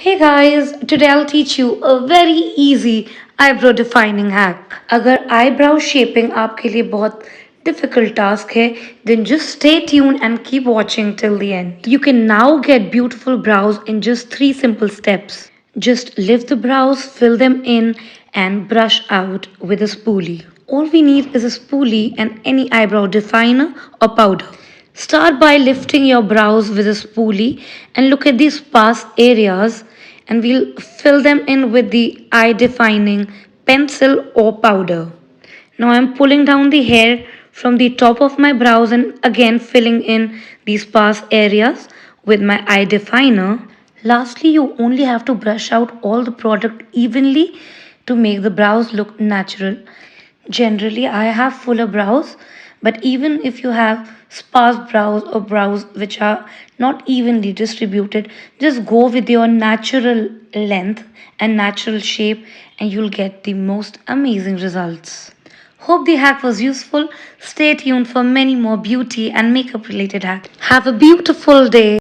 Hey guys, today I'll teach you a very easy eyebrow defining hack. अगर eyebrow shaping आपके लिए बहुत difficult task है, then just stay tuned and keep watching till the end. You can now get beautiful brows in just 3 simple steps. Just lift the brows, fill them in, and brush out with a spoolie. All we need is a spoolie and any eyebrow definer or powder. Start by lifting your brows with a spoolie and look at these sparse areas, and we'll fill them in with the eye defining pencil or powder. Now I'm pulling down the hair from the top of my brows and again filling in these sparse areas with my eye definer. Lastly, you only have to brush out all the product evenly to make the brows look natural. Generally, I have fuller brows, but even if you have sparse brows or brows which are not evenly distributed, just go with your natural length and natural shape, and you'll get the most amazing results. Hope the hack was useful. Stay tuned for many more beauty and makeup related hacks. Have a beautiful day.